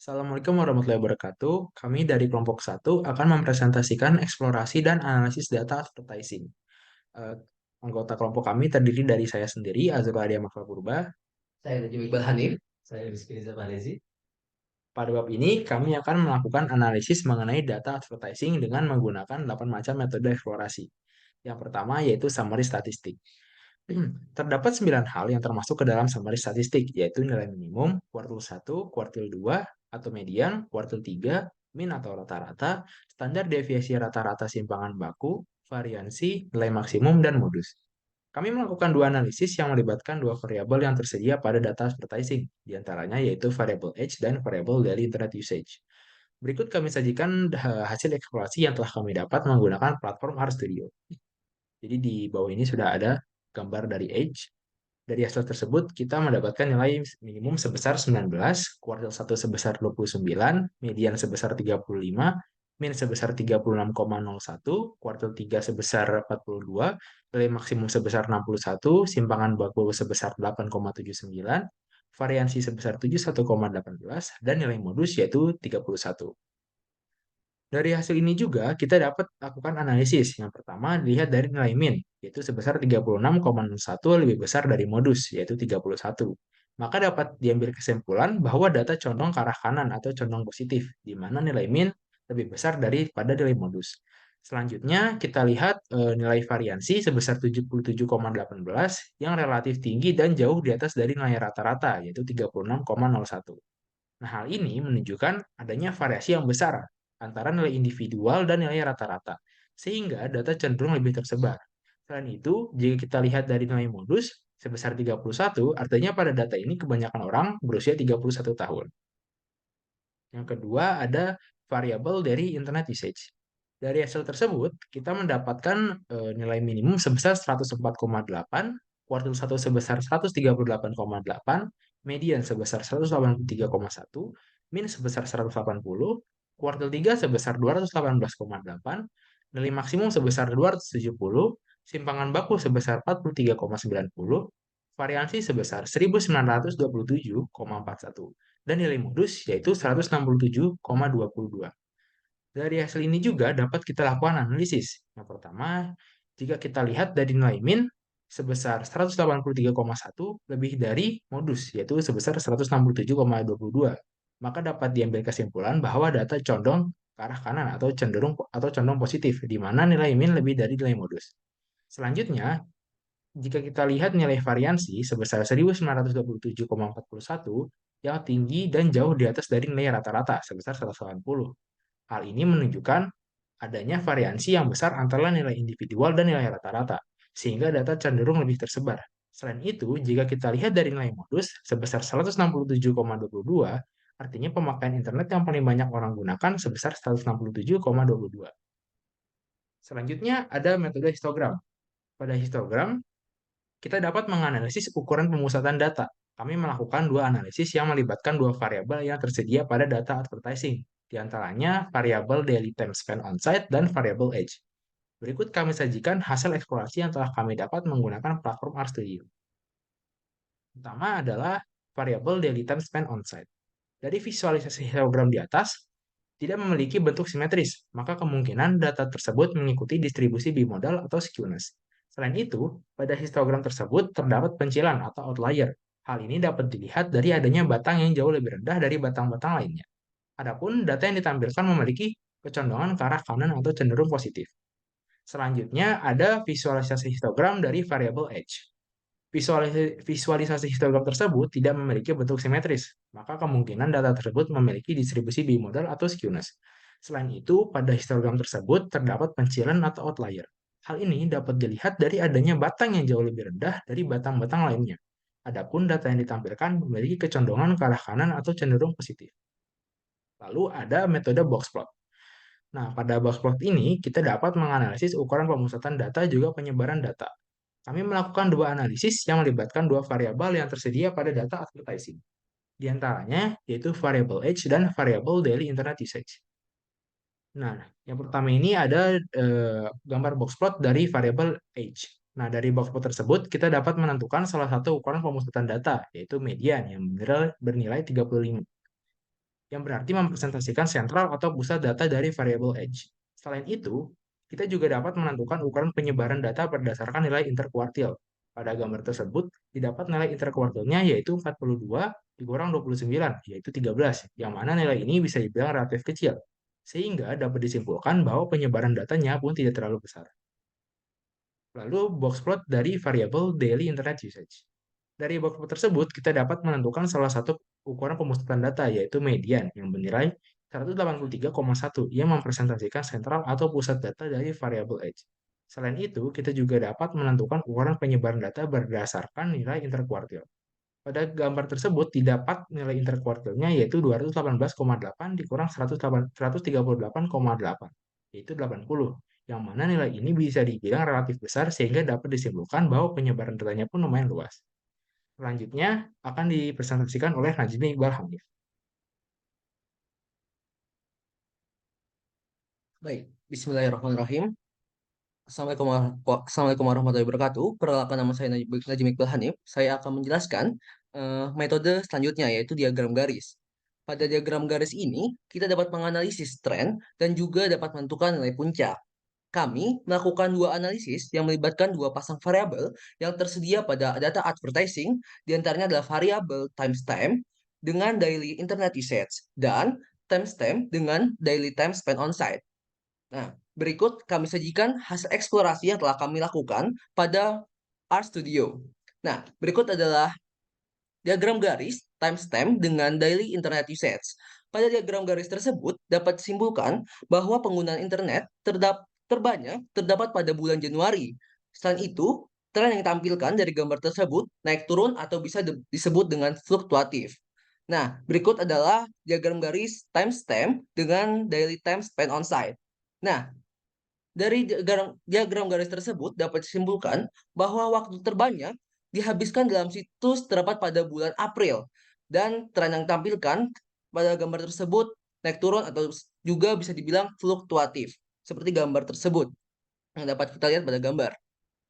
Assalamualaikum warahmatullahi wabarakatuh. Kami dari kelompok satu akan mempresentasikan eksplorasi dan analisis data advertising. Eh, Anggota kelompok kami terdiri dari saya sendiri, Azrul Adia Makhluk Purba. Saya Najib Iqbal Hanif, saya Rizky Rizal Malezi. Pada bab ini, kami akan melakukan analisis mengenai data advertising dengan menggunakan 8 macam metode eksplorasi. Yang pertama yaitu summary statistik. Terdapat 9 hal yang termasuk ke dalam summary statistik, yaitu nilai minimum, kuartil 1, kuartil 2, atau median, kuartil 3, min atau rata-rata, standar deviasi rata-rata simpangan baku, variansi, nilai maksimum, dan modus. Kami melakukan dua analisis yang melibatkan dua variabel yang tersedia pada data advertising, di antaranya yaitu variabel age dan variabel daily internet usage. Berikut kami sajikan hasil eksplorasi yang telah kami dapat menggunakan platform RStudio. Jadi di bawah ini sudah ada gambar dari age. Dari hasil tersebut, kita mendapatkan nilai minimum sebesar 19, kuartil 1 sebesar 29, median sebesar 35, min sebesar 36,01, kuartil 3 sebesar 42, nilai maksimum sebesar 61, simpangan baku sebesar 8,79, variansi sebesar 71,18, dan nilai modus yaitu 31. Dari hasil ini juga kita dapat lakukan analisis. Yang pertama dilihat dari nilai min, yaitu sebesar 36,1 lebih besar dari modus, yaitu 31. Maka dapat diambil kesimpulan bahwa data condong ke arah kanan atau condong positif, di mana nilai min lebih besar daripada nilai modus. Selanjutnya kita lihat nilai variansi sebesar 77,18 yang relatif tinggi dan jauh di atas dari nilai rata-rata, yaitu 36,01. Nah, hal ini menunjukkan adanya variasi yang besar antara nilai individual dan nilai rata-rata, sehingga data cenderung lebih tersebar. Selain itu, jika kita lihat dari nilai modus sebesar 31, artinya pada data ini kebanyakan orang berusia 31 tahun. Yang kedua ada variabel dari internet usage. Dari hasil tersebut, kita mendapatkan nilai minimum sebesar 104,8, kuartil 1 sebesar 138,8, median sebesar 183,1, min sebesar 180, kuartil 3 sebesar 218,8, nilai maksimum sebesar 270, simpangan baku sebesar 43,90, variansi sebesar 1927,41, dan nilai modus yaitu 167,22. Dari hasil ini juga dapat kita lakukan analisis. Yang pertama, jika kita lihat dari nilai min sebesar 183,1 lebih dari modus, yaitu sebesar 167,22, maka dapat diambil kesimpulan bahwa data condong ke arah kanan atau condong positif, di mana nilai min lebih dari nilai modus. Selanjutnya, jika kita lihat nilai variansi sebesar 1927,41 yang tinggi dan jauh di atas dari nilai rata-rata sebesar 180. Hal ini menunjukkan adanya variansi yang besar antara nilai individual dan nilai rata-rata, sehingga data cenderung lebih tersebar. Selain itu, jika kita lihat dari nilai modus sebesar 167,22, artinya pemakaian internet yang paling banyak orang gunakan sebesar 167,22. Selanjutnya ada metode histogram. Pada histogram, kita dapat menganalisis ukuran pemusatan data. Kami melakukan dua analisis yang melibatkan dua variabel yang tersedia pada data advertising, di antaranya variabel daily time spent on-site dan variabel age. Berikut kami sajikan hasil eksplorasi yang telah kami dapat menggunakan platform RStudio. Pertama adalah variabel daily time spent on-site. Dari visualisasi histogram di atas, tidak memiliki bentuk simetris, maka kemungkinan data tersebut mengikuti distribusi bimodal atau skewness. Selain itu, pada histogram tersebut terdapat pencilan atau outlier. Hal ini dapat dilihat dari adanya batang yang jauh lebih rendah dari batang-batang lainnya. Adapun data yang ditampilkan memiliki kecondongan ke arah kanan atau cenderung positif. Selanjutnya ada visualisasi histogram dari variabel age. Visualisasi histogram tersebut tidak memiliki bentuk simetris, maka kemungkinan data tersebut memiliki distribusi bimodal atau skewness. Selain itu, pada histogram tersebut terdapat pencilan atau outlier. Hal ini dapat dilihat dari adanya batang yang jauh lebih rendah dari batang-batang lainnya. Adapun data yang ditampilkan memiliki kecondongan ke arah kanan atau cenderung positif. Lalu ada metode box plot. Nah, pada box plot ini kita dapat menganalisis ukuran pemusatan data juga penyebaran data. Kami melakukan dua analisis yang melibatkan dua variabel yang tersedia pada data advertising. Di antaranya yaitu variabel age dan variabel daily internet usage. Nah, yang pertama ini ada gambar box plot dari variabel age. Nah, dari box plot tersebut kita dapat menentukan salah satu ukuran pemusatan data, yaitu median yang bernilai 35. yang berarti mempresentasikan sentral atau pusat data dari variabel edge. Selain itu, kita juga dapat menentukan ukuran penyebaran data berdasarkan nilai interkuartil. Pada gambar tersebut, didapat nilai interkuartilnya yaitu 42 dikurang 29, yaitu 13, yang mana nilai ini bisa dibilang relatif kecil, sehingga dapat disimpulkan bahwa penyebaran datanya pun tidak terlalu besar. Lalu, box plot dari variabel daily internet usage. Dari box plot tersebut, kita dapat menentukan salah satu ukuran pemusatan data, yaitu median, yang bernilai 183,1 yang mempresentasikan sentral atau pusat data dari variabel edge. Selain itu, kita juga dapat menentukan ukuran penyebaran data berdasarkan nilai interkuartil. Pada gambar tersebut didapat nilai interkuartilnya yaitu 218,8 dikurang 138,8, yaitu 80, yang mana nilai ini bisa dibilang relatif besar sehingga dapat disimpulkan bahwa penyebaran datanya pun lumayan luas. Selanjutnya akan dipresentasikan oleh Najmi Iqbal Hamid. Baik, Bismillahirrahmanirrahim. Assalamualaikum warahmatullahi wabarakatuh. Perkenalkan, nama saya Najim Iqbal Hanif. Saya akan menjelaskan metode selanjutnya, yaitu diagram garis. Pada diagram garis ini, kita dapat menganalisis tren dan juga dapat menentukan nilai puncak. Kami melakukan dua analisis yang melibatkan dua pasang variabel yang tersedia pada data advertising, di antaranya adalah variabel timestamp dengan daily internet usage dan timestamp dengan daily time spent on site. Nah, berikut kami sajikan hasil eksplorasi yang telah kami lakukan pada RStudio. Nah, berikut adalah diagram garis timestamp dengan daily internet usage. Pada diagram garis tersebut dapat disimpulkan bahwa penggunaan internet terbanyak terdapat pada bulan Januari. Selain itu, tren yang ditampilkan dari gambar tersebut naik turun atau bisa disebut dengan fluktuatif. Nah, berikut adalah diagram garis timestamp dengan daily time spent on site. Nah, dari diagram garis tersebut dapat disimpulkan bahwa waktu terbanyak dihabiskan dalam situs terdapat pada bulan April, dan tren yang ditampilkan pada gambar tersebut naik turun atau juga bisa dibilang fluktuatif seperti gambar tersebut yang dapat kita lihat pada gambar.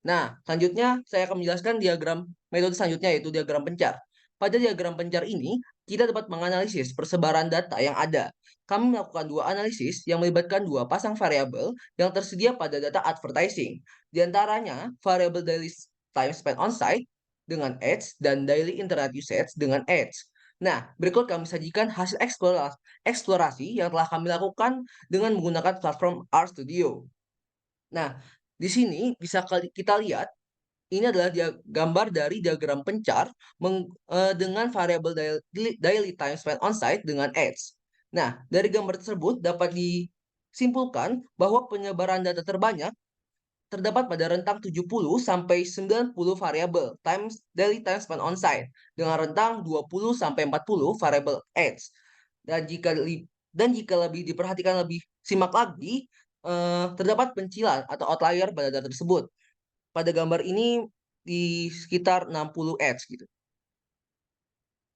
Nah, selanjutnya saya akan menjelaskan diagram metode selanjutnya, yaitu diagram pencar. Pada diagram pencar ini, kita dapat menganalisis persebaran data yang ada. Kami melakukan dua analisis yang melibatkan dua pasang variabel yang tersedia pada data advertising. Di antaranya, variabel daily time spent on site dengan ads dan daily internet usage dengan ads. Nah, berikut kami sajikan hasil eksplorasi yang telah kami lakukan dengan menggunakan platform RStudio. Nah, di sini bisa kita lihat ini adalah gambar dari diagram pencar dengan variabel daily time spent on site dengan ads. Nah, dari gambar tersebut dapat disimpulkan bahwa penyebaran data terbanyak terdapat pada rentang 70 sampai 90 variabel daily time spent on site dengan rentang 20 sampai 40 variabel ads. Dan jika lebih diperhatikan lebih simak lagi, terdapat pencilan atau outlier pada data tersebut. Pada gambar ini di sekitar 60 ads gitu.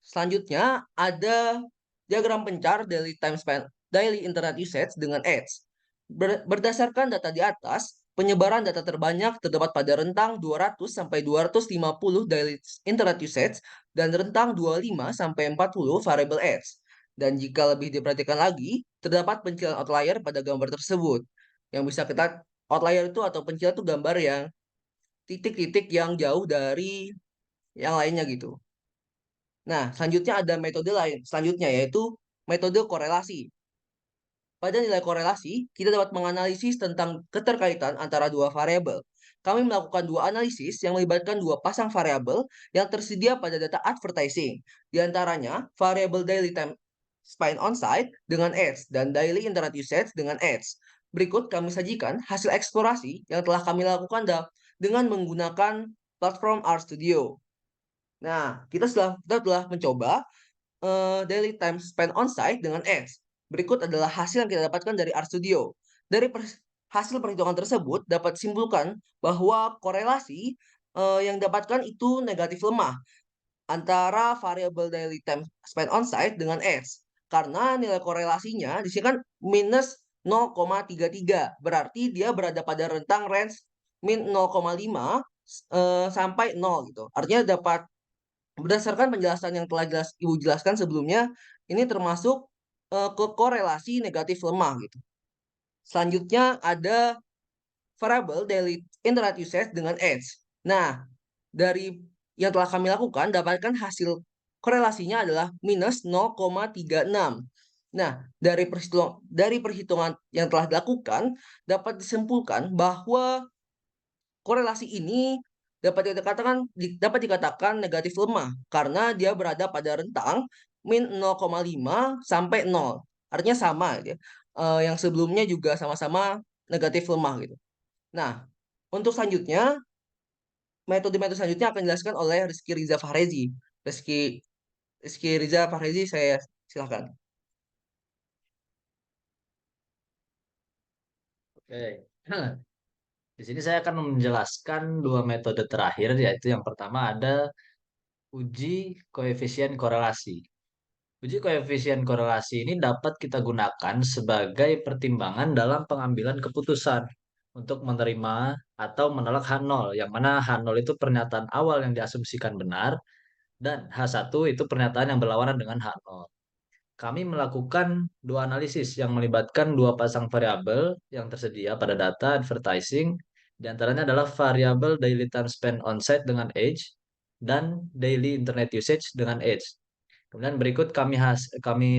Selanjutnya ada diagram pencar daily internet usage dengan ads. Berdasarkan data di atas, penyebaran data terbanyak terdapat pada rentang 200 sampai 250 daily internet usage dan rentang 25 sampai 40 variable ads. Dan jika lebih diperhatikan lagi, terdapat pencilan outlier pada gambar tersebut. Yang bisa kita outlier itu atau pencilan itu gambar yang titik-titik yang jauh dari yang lainnya gitu. Nah, selanjutnya ada metode lain selanjutnya, yaitu metode korelasi. Pada nilai korelasi, kita dapat menganalisis tentang keterkaitan antara dua variabel. Kami melakukan dua analisis yang melibatkan dua pasang variabel yang tersedia pada data advertising. Di antaranya, variabel daily time spent on site dengan ads dan daily internet usage dengan ads. Berikut kami sajikan hasil eksplorasi yang telah kami lakukan dengan menggunakan platform RStudio. Nah, kita telah mencoba daily time spent on site dengan ads. Berikut adalah hasil yang kita dapatkan dari RStudio. Dari hasil perhitungan tersebut dapat disimpulkan bahwa korelasi yang didapatkan itu negatif lemah antara variabel daily time spent on site dengan ads. Karena nilai korelasinya di sini kan minus 0,33. Berarti dia berada pada rentang range min 0,5 sampai 0 gitu. Artinya dapat berdasarkan penjelasan yang telah Ibu jelaskan sebelumnya, ini termasuk ke korelasi negatif lemah gitu. Selanjutnya ada variable daily internet usage dengan age. Nah, dari yang telah kami lakukan, dapatkan hasil korelasinya adalah minus 0,36. Nah, dari perhitungan yang telah dilakukan, dapat disimpulkan bahwa korelasi ini dapat dikatakan negatif lemah karena dia berada pada rentang min 0,5 sampai 0. Artinya sama gitu ya. Yang sebelumnya juga sama-sama negatif lemah gitu. Nah, untuk selanjutnya, metode-metode selanjutnya akan dijelaskan oleh Rizky Riza Fahrezi. Rizky Rizky Riza Fahrezi, saya silakan. Oke. Di sini saya akan menjelaskan dua metode terakhir, yaitu yang pertama ada uji koefisien korelasi. Uji koefisien korelasi ini dapat kita gunakan sebagai pertimbangan dalam pengambilan keputusan untuk menerima atau menolak H0, yang mana H0 itu pernyataan awal yang diasumsikan benar, dan H1 itu pernyataan yang berlawanan dengan H0. Kami melakukan dua analisis yang melibatkan dua pasang variabel yang tersedia pada data advertising. Di antaranya adalah variabel daily time spent on site dengan age dan daily internet usage dengan age. Kemudian berikut kami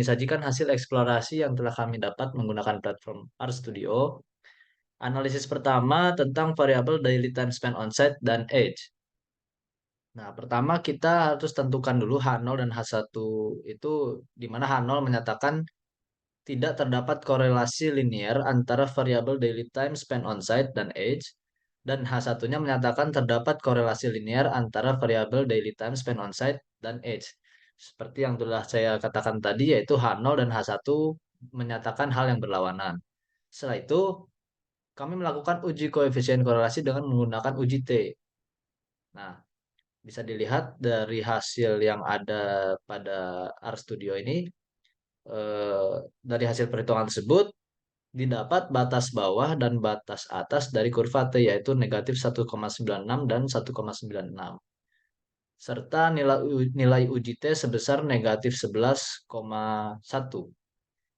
sajikan hasil eksplorasi yang telah kami dapat menggunakan platform RStudio. Analisis pertama tentang variabel daily time spent on site dan age. Nah, pertama kita harus tentukan dulu H0 dan H1 itu, di mana H0 menyatakan tidak terdapat korelasi linear antara variabel daily time spent on site dan age, dan H1-nya menyatakan terdapat korelasi linear antara variabel daily time spent on site dan age. Seperti yang telah saya katakan tadi, yaitu H0 dan H1 menyatakan hal yang berlawanan. Setelah itu, kami melakukan uji koefisien korelasi dengan menggunakan uji T. Nah, bisa dilihat dari hasil yang ada pada RStudio ini, eh, dari hasil perhitungan tersebut, didapat batas bawah dan batas atas dari kurva T, yaitu negatif 1,96 dan 1,96, serta nilai uji T sebesar negatif 11,1.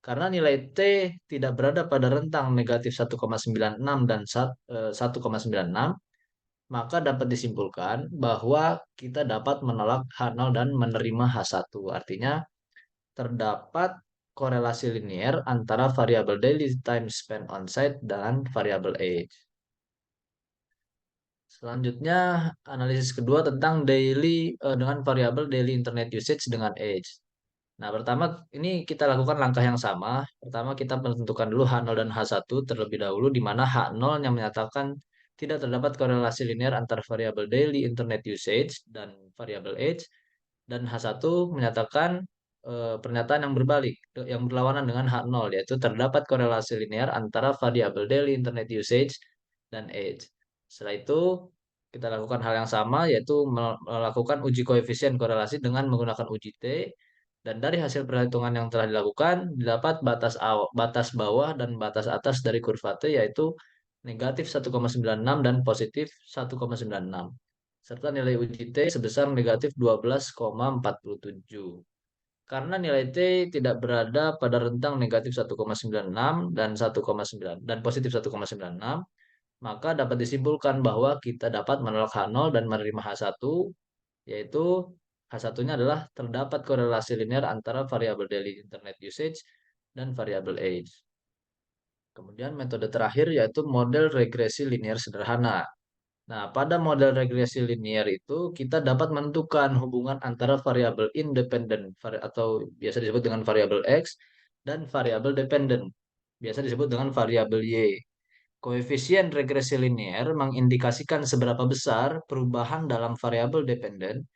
Karena nilai T tidak berada pada rentang negatif 1,96 dan 1,96, maka dapat disimpulkan bahwa kita dapat menolak H0 dan menerima H1. Artinya terdapat korelasi linier antara variabel daily time spent on site dan variabel age. Selanjutnya, analisis kedua tentang dengan variabel daily internet usage dengan age. Nah, pertama ini kita lakukan langkah yang sama. Pertama kita menentukan dulu H0 dan H1 terlebih dahulu, di mana H0 yang menyatakan tidak terdapat korelasi linear antara variabel daily internet usage dan variabel age, dan H1 menyatakan pernyataan yang berbalik, yang berlawanan dengan H0, yaitu terdapat korelasi linear antara variabel daily internet usage dan age. Setelah itu, kita lakukan hal yang sama, yaitu melakukan uji koefisien korelasi dengan menggunakan uji T, dan dari hasil perhitungan yang telah dilakukan, didapat batas bawah dan batas atas dari kurva T, yaitu negatif 1,96 dan positif 1,96, serta nilai uji T sebesar negatif 12,47. Karena nilai T tidak berada pada rentang negatif 1,96 dan 1,9 dan positif 1,96, maka dapat disimpulkan bahwa kita dapat menolak H0 dan menerima H1, yaitu H1-nya adalah terdapat korelasi linear antara variabel daily internet usage dan variabel age. Kemudian metode terakhir yaitu model regresi linear sederhana. Nah, pada model regresi linear itu kita dapat menentukan hubungan antara variabel independen atau biasa disebut dengan variabel X dan variabel dependen, biasa disebut dengan variabel Y. Koefisien regresi linear mengindikasikan seberapa besar perubahan dalam variabel dependen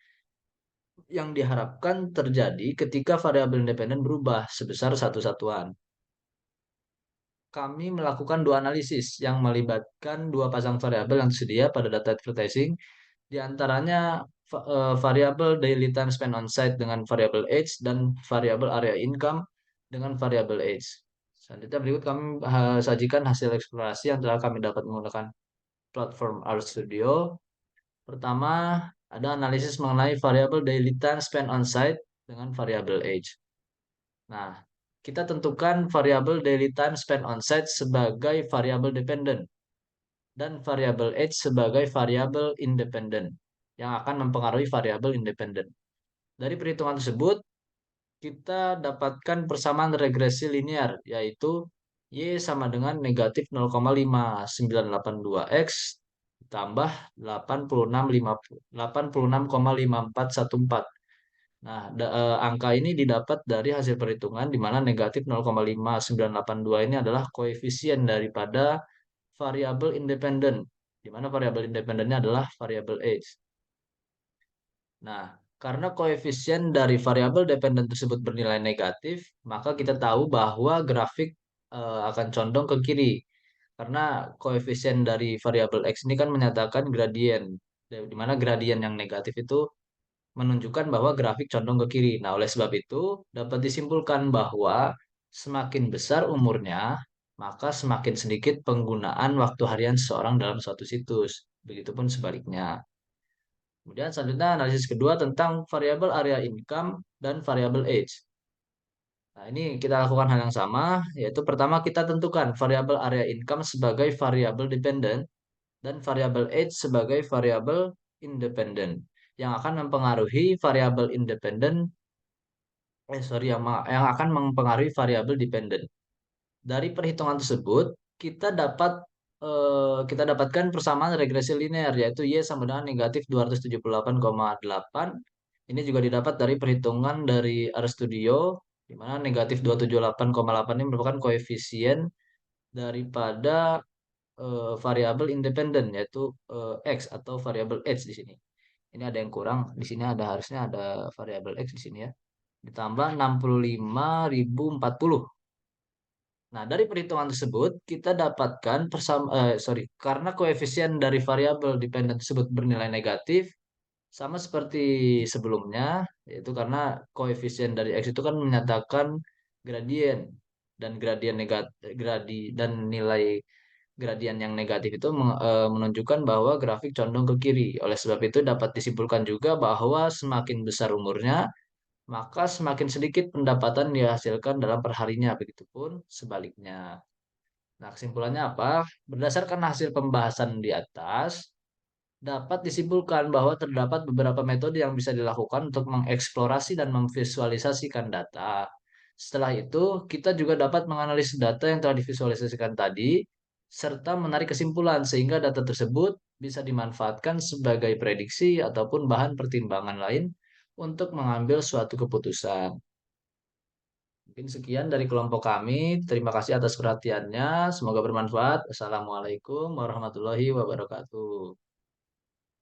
yang diharapkan terjadi ketika variabel independen berubah sebesar satu satuan. Kami melakukan dua analisis yang melibatkan dua pasang variabel yang tersedia pada data advertising, di antaranya variabel daily time spent on site dengan variabel age dan variabel area income dengan variabel age. Selanjutnya berikut kami sajikan hasil eksplorasi yang telah kami dapat menggunakan platform RStudio. Pertama, ada analisis mengenai variabel daily time spent on site dengan variabel age. Nah, kita tentukan variabel daily time spent on site sebagai variabel dependent dan variabel age sebagai variabel independent yang akan mempengaruhi variabel independent. Dari perhitungan tersebut, kita dapatkan persamaan regresi linear, yaitu Y sama dengan negatif 0,5982X ditambah 86,5414. Nah, angka ini didapat dari hasil perhitungan di mana negatif 0,5982 ini adalah koefisien daripada variabel independen, di mana variabel independennya adalah variabel X. Nah, karena koefisien dari variabel dependen tersebut bernilai negatif, maka kita tahu bahwa grafik akan condong ke kiri. Karena koefisien dari variabel X ini kan menyatakan gradien, di mana gradien yang negatif itu menunjukkan bahwa grafik condong ke kiri. Nah, oleh sebab itu dapat disimpulkan bahwa semakin besar umurnya, maka semakin sedikit penggunaan waktu harian seseorang dalam suatu situs. Begitupun sebaliknya. Kemudian selanjutnya analisis kedua tentang variabel area income dan variabel age. Nah, ini kita lakukan hal yang sama, yaitu pertama kita tentukan variabel area income sebagai variabel dependent dan variabel age sebagai variabel independent yang akan mempengaruhi variabel independent yang akan mempengaruhi variabel dependent. Dari perhitungan tersebut, kita dapatkan persamaan regresi linear yaitu Y sama dengan negatif 278,8. Ini juga didapat dari perhitungan dari RStudio di mana negatif 278,8 ini merupakan koefisien daripada variabel independen yaitu X atau variabel H di sini. Ini ada yang kurang, di sini harusnya ada variabel X di sini ya. Ditambah 65.040. Nah, dari perhitungan tersebut kita dapatkan karena koefisien dari variabel dependen tersebut bernilai negatif sama seperti sebelumnya, yaitu karena koefisien dari X itu kan menyatakan gradien dan gradien negatif dan nilai gradien yang negatif itu menunjukkan bahwa grafik condong ke kiri. Oleh sebab itu dapat disimpulkan juga bahwa semakin besar umurnya, maka semakin sedikit pendapatan dihasilkan dalam perharinya, begitupun sebaliknya. Nah, kesimpulannya apa? Berdasarkan hasil pembahasan di atas, dapat disimpulkan bahwa terdapat beberapa metode yang bisa dilakukan untuk mengeksplorasi dan memvisualisasikan data. Setelah itu, kita juga dapat menganalisis data yang telah divisualisasikan tadi, serta menarik kesimpulan sehingga data tersebut bisa dimanfaatkan sebagai prediksi ataupun bahan pertimbangan lain untuk mengambil suatu keputusan. Mungkin sekian dari kelompok kami. Terima kasih atas perhatiannya. Semoga bermanfaat. Assalamualaikum warahmatullahi wabarakatuh.